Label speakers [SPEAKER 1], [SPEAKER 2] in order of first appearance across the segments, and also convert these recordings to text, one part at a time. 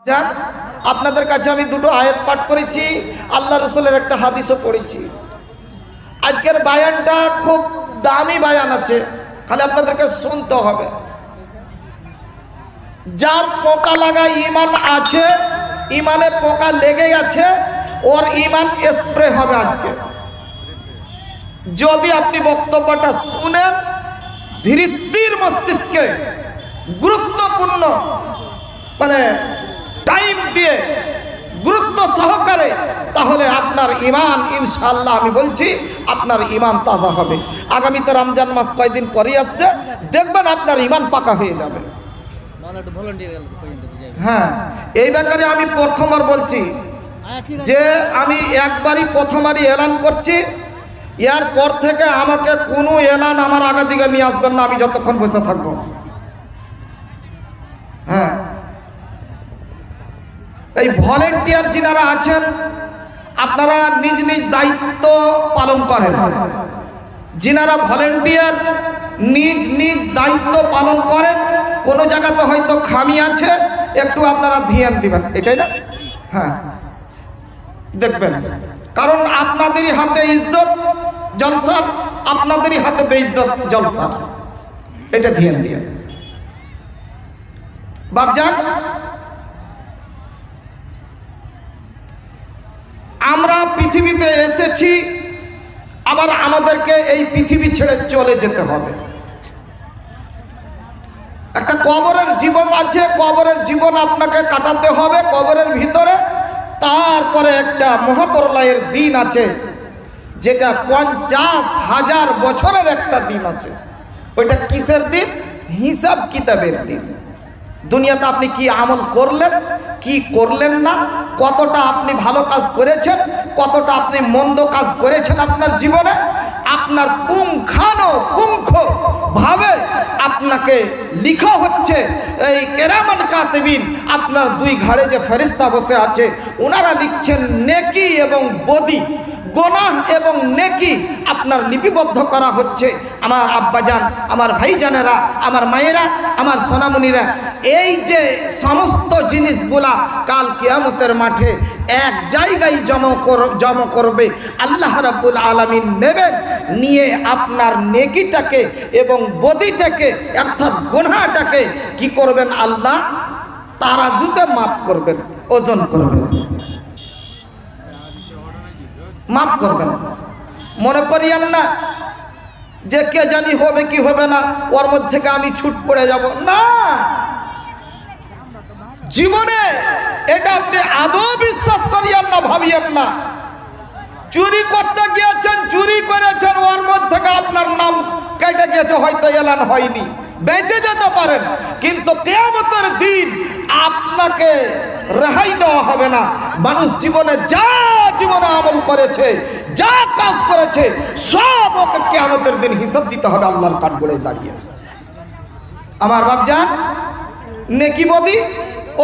[SPEAKER 1] যান আপনাদের কাছে আমি দুটো আয়াত পাঠ করেছি, আল্লাহ রাসূলের একটা হাদিসও পড়েছি। আজকের বায়ানটা খুব দামি বায়ান আছে, খালি আপনাদেরকে শুনতে হবে। যার পোকা লাগা ঈমান আছে, ঈমানে পোকা লেগে গেছে, ওর ঈমান স্প্রে হবে আজকে। যদি আপনি বক্তব্যটা শুনেন ধীরস্থির মস্তিষ্কে, গুরুত্বপূর্ণ মানে টাইম দিয়ে গুরুত্ব সহকারে, তাহলে আপনার ঈমান ইনশাআল্লাহ আমি বলছি আপনার ঈমান তাজা হবে। আগামীতে রমজান মাস কয়েকদিন পরেই আসছে, দেখবেন আপনার ঈমান পাকা হয়ে যাবে। হ্যাঁ, এই ব্যাপারে আমি প্রথমবার বলছি যে আমি একবারই প্রথমবারই এলান করছি, এর পর থেকে আমাকে কোনো এলান আমার আগা দিকে নিয়ে আসবেন না, আমি যতক্ষণ বসে থাকবো। হ্যাঁ, এই ভলেন্টিয়ার যিনারা আছেন আপনারা নিজ নিজ দায়িত্ব পালন করেন। যিনারা ভলেন্টিয়ার নিজ নিজ দায়িত্ব পালন করেন, কোনো জায়গাতে হয়তো খামি আছে, একটু আপনারা ধ্যান দিবেন, এটাই না? হ্যাঁ, দেখবেন, কারণ আপনাদেরই হাতে ইজ্জত জলসার, আপনাদেরই হাতে বেইজ্জত জলসার, এটা ধ্যান দিয়ে বাপজান। আমরা পৃথিবীতে এসেছি, আবার আমাদেরকে এই পৃথিবী ছেড়ে চলে যেতে হবে। একটা কবরের জীবন আছে, কবরের জীবন আপনাকে কাটাতে হবে কবরের ভিতরে। তারপরে একটা মহাপ্রলয়ের দিন আছে, যেটা 50,000 বছরের একটা দিন আছে। ওইটা কিসের দিন? হিসাব কিতাবের দিন। দুনিয়াতে আপনি কি আমল করলেন, কি করলেন না, কতটা আপনি ভালো কাজ করেছেন, কতটা আপনি মন্দ কাজ করেছেন আপনার জীবনে, আপনার পুঙ্খানুপুঙ্খ ভাবে আপনাকে লিখা হচ্ছে। এই কেরামান কাতিবিন, আপনার দুই ঘাড়ে যে ফেরেশতা বসে আছে, ওনারা লিখছেন নেকি এবং বদি, গোনাহ এবং নেকি আপনার লিপিবদ্ধ করা হচ্ছে। আমার আব্বাজান, আমার ভাইজানেরা, আমার মায়েরা, আমার সোনামণিরা, এই যে সমস্ত জিনিসগুলা কাল কিয়ামতের মাঠে এক জায়গায় জমা করবে। আল্লাহ রাব্বুল আলামিন নেবেন, নিয়ে আপনার নেকিটাকে এবং বদিটাকে অর্থাৎ গুনাহটাকে কি করবেন? আল্লাহ তারাজুতে মাপ করবেন, ওজন করবেন, মাফ করবেন। মনে করিয়েন না যে কে জানি হবে কি হবে না, ওর মধ্যে থেকে আমি ছুট পড়ে যাব না। জীবনে এটা আপনি আদৌ বিশ্বাস করিয়েন না, ভাবিয়েন না। চুরি করতে গিয়েছেন, চুরি করেছেন, ওর মধ্যে থেকে আপনার নাম কেটে গেছে, হয়তো এলান হয়নি, বেঁচে যেতে পারেন, কিন্তু কিয়ামতের দিন আপনাকে রেহাই দেওয়া হবে না। মানুষ জীবনে আমল করেছে, যা কাজ করেছে, সব ওকে কিয়ামতের দিন হিসাব দিতে হবে আল্লাহর কাঠগড়ে দাঁড়িয়ে। আমার বাপজান, নেকি বদি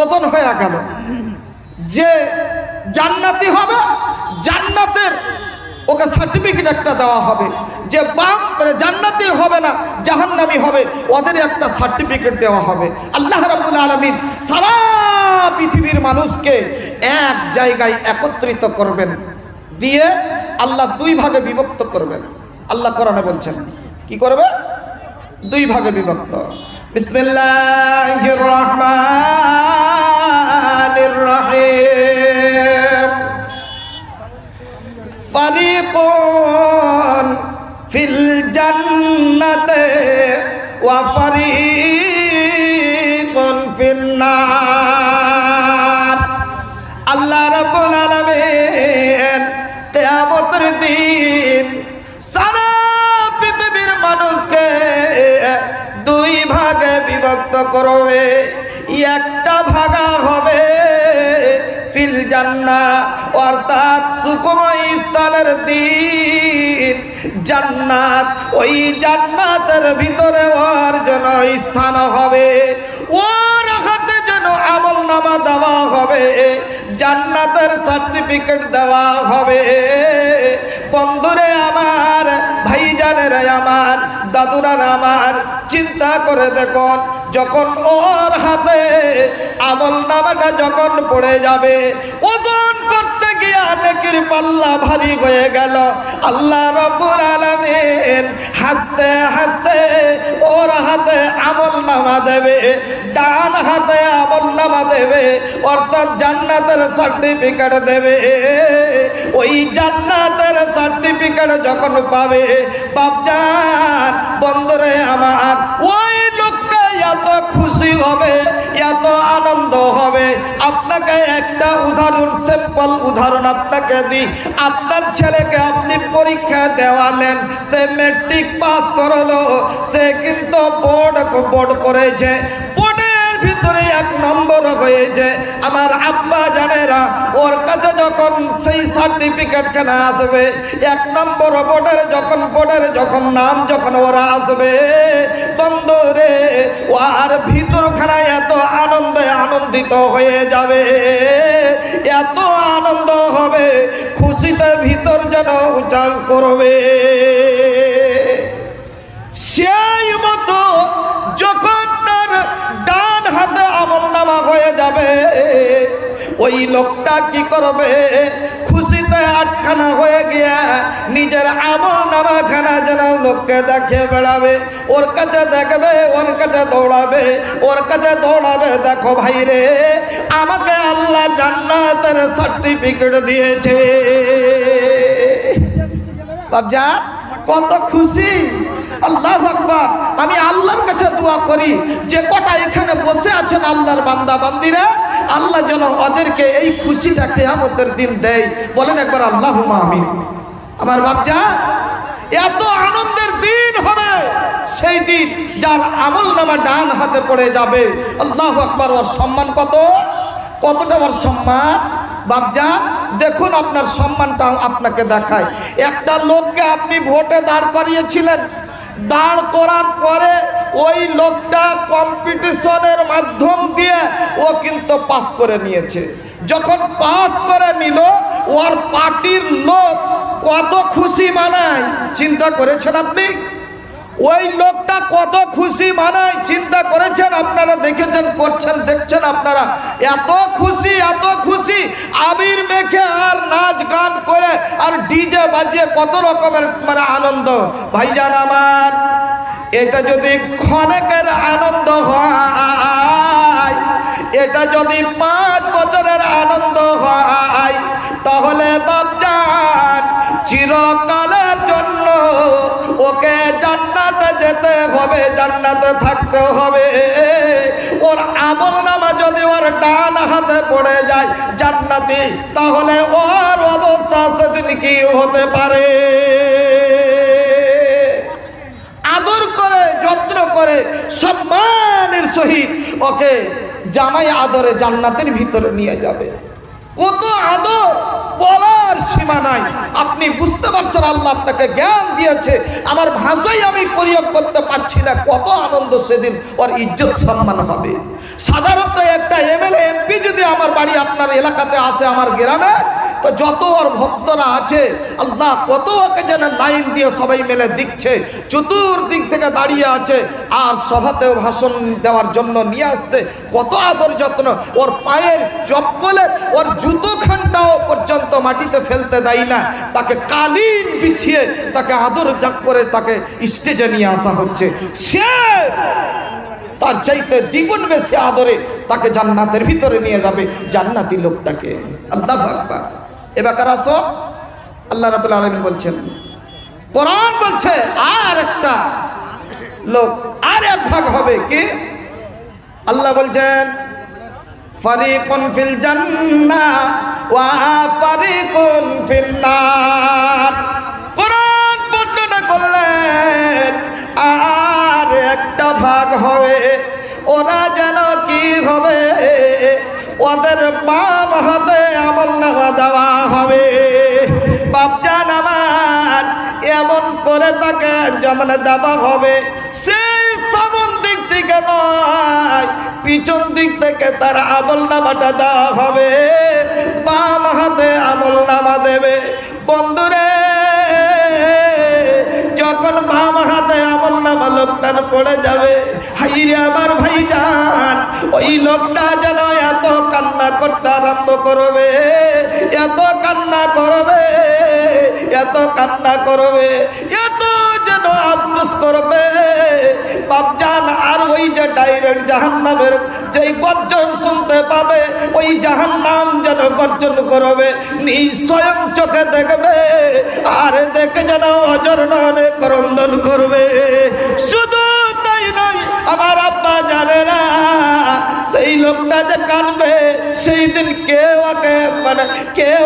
[SPEAKER 1] ওজন হয়ে গেল। যে জান্নাতি হবে, জান্নাতের ওকে সার্টিফিকেট একটা দেওয়া হবে। যে জান্নাতি হবে না, জাহান্নামী হবে, ওদের একটা সার্টিফিকেট দেওয়া হবে। আল্লাহ রাব্বুল আলামিন সারা পৃথিবীর মানুষকে এক জায়গায় একত্রিত করবেন, দিয়ে আল্লাহ দুই ভাগে বিভক্ত করবেন। আল্লাহ কোরআনে বলছেন কি করবে? দুই ভাগে বিভক্ত। বিসমিল্লাহির রহমানির রহিম। ফারিকুন ফিল জান্নাতি ওয়া ফারিকুন ফিন নার। আল্লাহ রাব্বুল আলামিন কিয়ামতের দিন সারা পৃথিবীর মানুষকে দুই ভাগে বিভক্ত করবে। একটা ভাগা হবে ফিল জান্নাহ, অর্থাৎ সুখময় স্থানের দিন জান্নাত, ওই জান্নাতের ভিতরে ওর জন্য স্থান হবে, ওর হাতে যেন আমল নামা দেওয়া হবে, জান্নাতের সার্টিফিকেট দেওয়া হবে। বন্ধুরে আমার, ভাইজানেরা আমার, দাদুরা আমার, চিন্তা করে দেখুন যখন ওর হাতে আমল নামাটা যখন পড়ে যাবে, ওজন করতে গিয়ে নেকির পাল্লা ভারী হয়ে গেল, আল্লাহ রাব্বুল আলামিন হাসতে হাসতে ওর হাতে আমল নামা দেবে, ডান হাতে আমল নামা দেবে, অর্থাৎ জান্নাতের সার্টিফিকেট দেবে। ওই জান্নাতের সার্টিফিকেট যখন পাবে বাপজান, বন্ধুরে আমার, ওই লোকটা এত খুশি হবে, এত আনন্দ হবে। আপনাকে একটা উদাহরণ, সিম্পল উদাহরণ আপনাকে দিই। আপনার ছেলেকে আপনি পরীক্ষা দেওয়ালেন, সে ম্যাট্রিক পাস করলো, সে কিন্তু বোর্ড করেছে, বোর্ডের ভিতরে 1 নম্বর হয়েছে। আমার আব্বা জানেরা, ওর কাছে যখন সেই সার্টিফিকেট কেন আসবে, 1 নম্বর বোর্ডের যখন নাম যখন ওরা আসবে, বন্ধুরে ওর ভিতরখানা এত আনন্দে আনন্দিত হয়ে যাবে, এত আনন্দ হবে, খুশিতে ভিতর যেন উজাল করবে। সেই মতো যখন তার ডান হাতে আমল নামা হয়ে যাবে, ওই লোকটা কি করবে, খুশিতে আটখানা হয়ে গিয়া নিজের আমল নামাখানা যেন লোককে দেখে বেড়াবে, ওর কাছে দেখবে, ওর কাছে দৌড়াবে, ওর কাছে দৌড়াবে, দেখো ভাই রে, আমাকে আল্লাহ জান্নাতের সার্টিফিকেট দিয়েছে। বাপজা কত খুশি! আল্লাহু আকবার। আমি আল্লাহর কাছে দোয়া করি, যে কটা এখানে বসে আছেন আল্লাহর বান্দা বান্দিরা, আল্লাহ যেন ওদেরকে এই খুশিটা কিয়ামতের দিন দেয়। বলেন একবার আল্লাহুম্মা আমিন। আমার বাপজা, এত আনন্দের দিন হবে সেই দিন, যার আমল নামা ডান হাতে পড়ে যাবে। আল্লাহু আকবার। ওর সম্মান কতটা ওর সম্মান! বাপজা দেখুন, আপনার সম্মানটা আপনাকে দেখায়। একটা লোককে আপনি ভোটে দাঁড় করিয়েছিলেন, দাঁড় করার পরে ওই লোকটা কম্পিটিশনের মাধ্যম দিয়ে ও কিন্তু পাস করে নিয়েছে। যখন পাস করে নিল, ওর পার্টির লোক কত খুশি মানায়, চিন্তা করেছেন আপনি? ওই লোকটা কত খুশি মানায়, চিন্তা করেছেন আপনারা? দেখেছেন, করছেন, দেখছেন আপনারা? এত খুশি, এত খুশি, আবির মেখে আর নাচ গান করে আর ডিজে বাজিয়ে কত রকমের মানে আনন্দ। ভাইজান আমার, এটা যদি ক্ষণেকের আনন্দ হয়, এটা যদি 5 বছরের আনন্দ হয়, তাহলে বাপজান চিরকালের জন্য ওকে জান্নাতে যেতে হবে, জান্নাতে থাকতে হবে। ওর আমল নামা যদি ওর ডান হাতে পড়ে যায় জান্নাতি, তাহলে ওর অবস্থা সেদিন কি হতে পারে! আদর করে, যত্ন করে, সম্মানের সহিত ওকে জামাই আদরে জান্নাতের ভিতরে নিয়ে যাবে। কত আদর, বলার সীমা নাই। আপনি বুঝতে পারছেন, আল্লাহ আপনাকে জ্ঞান দিয়েছে, আমার ভাষাই আমি প্রয়োগ করতে পারছি না। কত আনন্দ সেদিন ওর ইজ্জত সম্মান হবে। সাধারণত একটা এমএলএ এমপি যদি আমার বাড়ি আপনার এলাকাতে আসে, আমার গ্রামে, তো যত ওর ভক্তরা আছে, আল্লাহ কত ওকে যেন লাইন দিয়ে সবাই মিলে দিচ্ছে, চতুর্দিক থেকে দাঁড়িয়ে আছে, আর সভাতেও ভাষণ দেওয়ার জন্য নিয়ে আসছে। কত আদর যত্ন! ওর পায়ের চপ্পলের, ওর জুতোখানটাও পর্যন্ত মাটিতে ফেলতে দেয় না, তাকে কালীন বিছিয়ে তাকে আদর করে তাকে স্টেজে নিয়ে আসা হচ্ছে। সে তার চাইতে দ্বিগুণ বেশি আদরে তাকে জান্নাতের ভিতরে নিয়ে যাবে, জান্নাতি লোকটাকে। আল্লাহু আকবার। এবার আসো, আল্লাহ রাব্বুল আলামিন বলছেন, কোরআন বলছে আর একটা লোক, আর এক ভাগ হবে। কি? আল্লাহ বলছেন, ফারিকুন ফিল জান্নাহ ওয়া ফারিকুন ফিন নার। কোরআন বর্ণনা করলেন আর একটা ভাগ হবে, ওরা যেন কি হবে, ওদের বাম হাতে আমলনামা দেওয়া হবে। বাপজান আমার, এমন করে তাকে যেমন দেওয়া হবে, সেই সামন দিক থেকে নয়, পিছন দিক থেকে তার আমলনামাটা দেওয়া হবে, বাম হাতে আমলনামা দেবে। বন্ধুরে, যখন বাম হাতে আমলনামা লোকটার পড়ে যাবে, হাইরে আমার ভাইজান, ওই লোকটা যেন এত কান্না করতে আরম্ভ করবে, এত কান্না করবে, এত কান্না করবে, এত যেন আফসোস করবে বাপজান। আর ওই যে ডাইরেক্ট জাহান্নামের যেই গর্জন শুনতে পাবে, ওই জাহান্নাম যেন গর্জন করবে, নিশ্চয় চোখে দেখবে, আর দেখে যেন অজর নয়নে ক্রন্দন করবে। শুধু তাই নয় আমার আব্বা জানে না, সেই লোকটা যে কাঁদবে সেই দিন কে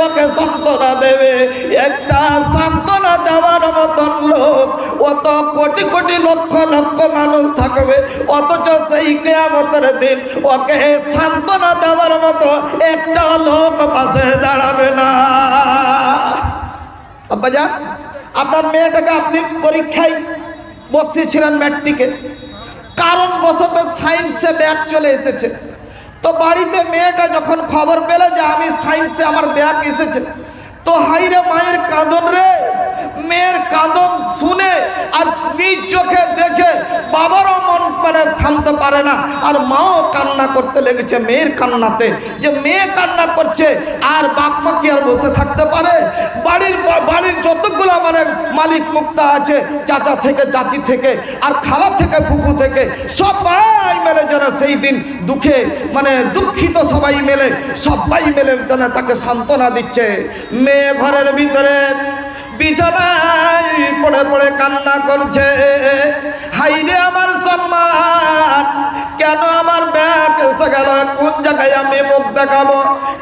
[SPEAKER 1] ওকে সান্ত্বনা দেবে? একটা সান্ত্বনা দেওয়ার মতন লোক অত কোটি কোটি লক্ষ লক্ষ মানুষ থাকবে, অথচ সেই কিয়ামতের দিন ওকে সান্ত্বনা দেওয়ার মতো একটা লোক পাশে দাঁড়াবে না। আব্বাজান, আপনার মেয়েটাকে আপনি পরীক্ষায় বসিয়েছিলেন ম্যাট্রিকে, কারণ বশত সায়েন্সে ব্যাক চলে এসেছে। তো বাড়িতে মেয়েটা যখন খবর পেল যে আমি সায়েন্সে আমার ব্যাক এসেছে, তো হাইরে মায়ের কাঁদন রে, মেয়ের কাঁদন শুনে আর নিজ চোখে দেখে বাবারও মন থামতে পারে না, আর মাও কান্না করতে লেগেছে মেয়ের কান্নাতে, যে মেয়ে কান্না করছে আর বাপ মা কি আর বসে থাকতে পারে? বাড়ির যতগুলো মালিক মুক্তা আছে, চাচা থেকে চাচি থেকে আর খালা থেকে ফুফু থেকে সবাই মিলে যেন সেই দিন দুঃখে দুঃখিত সবাই মিলে যেন তাকে সান্ত্বনা দিচ্ছে। মেয়ে ঘরের ভিতরে বিছানায় পড়ে পড়ে কান্না করছে, হাইরে আমার সম্মান, কেন আমার ব্যাগ এসে গেল, কোন জায়গায় আমি মুখ দেখাবো,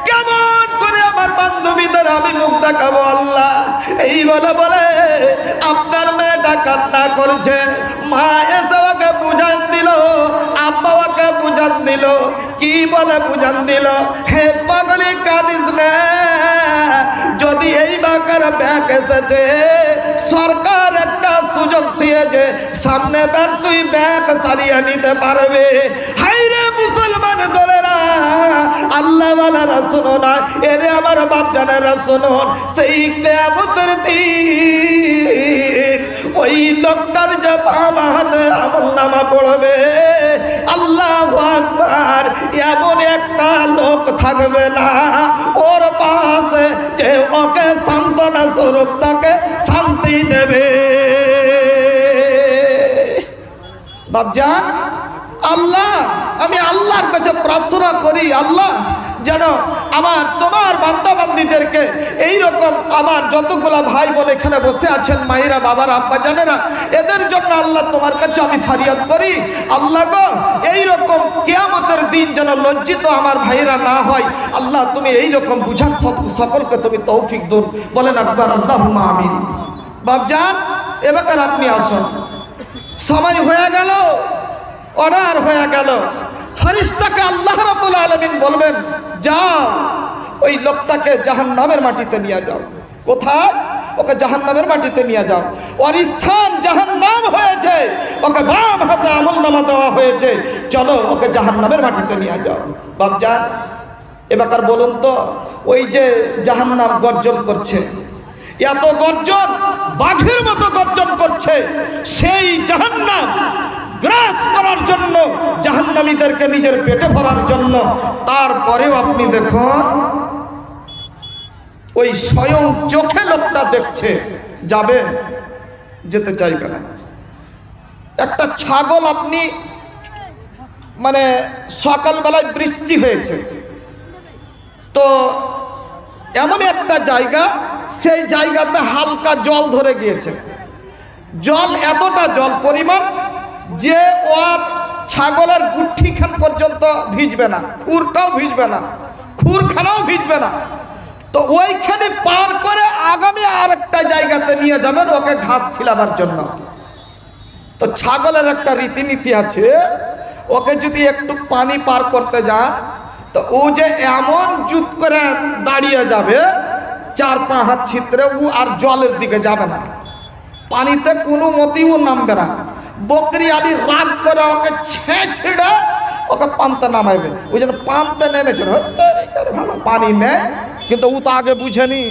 [SPEAKER 1] কেমন করে আমার বান্ধবীদের আমি মুখ দেখাবো আল্লাহ? এই বলে আপনার মেয়েটা কান্না করছে। মা এসে ওকে বুঝান দিল, আব্বা ওকে বুঝান দিল। কি বলে বুঝান দিল? হে পাগলি কাঁদিস না, যদি এই বাকার ব্যাগ এসেছে, সরকার একটা সুযোগ দিয়েছে, সামনে বার তুই ব্যাগ সারিয়ে নিতে পারবে। হাইরে মুসলমান দলেরা, আল্লাহ ওয়ালারা শোনো না, এরে আমার বাপ জানেরা শোনো, সেই কিয়ামতের দিন ওই লোকটার যে বাম হাতে আমলনামা পড়বে, আল্লাহু আকবার, এমন একটা লোক থাকবে না ওর পাশে যে ওকে সান্ত্বনা স্বরূপ তাকে শান্তি দেবে। বাপজান, আল্লাহ, আমি আল্লাহর কাছে প্রার্থনা করি, আল্লাহ যেন তোমার বান্দা বান্দীদেরকে এইরকম আমার যতগুলা ভাই বোন এখানে বসে আছেন, মায়েরা, বাবারা, আব্বা জানেরা, এদের জন্য আল্লাহ তোমার কাছে আমি ফারিয়াদ করি, আল্লাহ গো, এইরকম কিয়ামতের দিন যেন লজ্জিত আমার ভাইরা না হয়। আল্লাহ তুমি এইরকম বুঝার সকলকে তুমি তৌফিক দিন, বলেন আকবার আল্লাহুম্মা আমিন। বাপজান, এবার আপনি আসুন, সময় হয়ে গেল, অর্ডার হয়ে গেল। ফেরেশতাকে আল্লাহ রাব্বুল আলামিন বলবেন, যাও ওই লোকটাকে জাহান্নামের মাটিতে নিয়ে যাও। কোথায়? ওকে জাহান্নামের মাটিতে নিয়ে যাও। ওর স্থান জাহান্নাম হয়েছে, ওকে বাম হাতে আমলনামা দেওয়া হয়েছে, চলো ওকে জাহান্নামের মাটিতে নিয়ে যাও। বাপজান, এবার বলুন তো, ওই যে জাহান্নাম গর্জন করছে, এত গর্জন, বাঘের মতো গর্জন করছে, সেই জাহান্নাম গ্রাস করার জন্য, জাহান্নামীদেরকে নিজের পেটে ভরার জন্য, তারপরেও আপনি দেখুন ওই স্বয়ং চোখে লোকটা দেখছে, যাবে, যেতে চাইবে না। একটা ছাগল, আপনি সকালবেলায় বৃষ্টি হয়েছে, তো এমন একটা জায়গা, সেই জায়গাতে হালকা জল ধরে গিয়েছে, জল এতটা জল পরিমাণ যে ওর ছাগলের গুঠিখান পর্যন্ত ভিজবে না, খুরটাও ভিজবে না, খুরখানাও ভিজবে না। তো ওইখানে পার করে আগামী আরেকটা জায়গাতে নিয়ে যাবেন ওকে ঘাস খিলাবার জন্য। তো ছাগলের একটা রীতিনীতি আছে, ওকে যদি একটু পানি পার করতে যান, তো ও যে এমন জুত করে দাঁড়িয়ে যাবে, 4-5 হাত ছিদ্রে, ও আর জলের দিকে যাবে না, পানিতে কোনো মতেও নামবে না। বকরি আলী রাগ করে ওকে ছেড়ে ওকে পান্তে নামাইবে। ওই জন্য পান্তে নেমেছিল, ভালো পানি নেই, কিন্তু ও তো আগে বুঝেনি।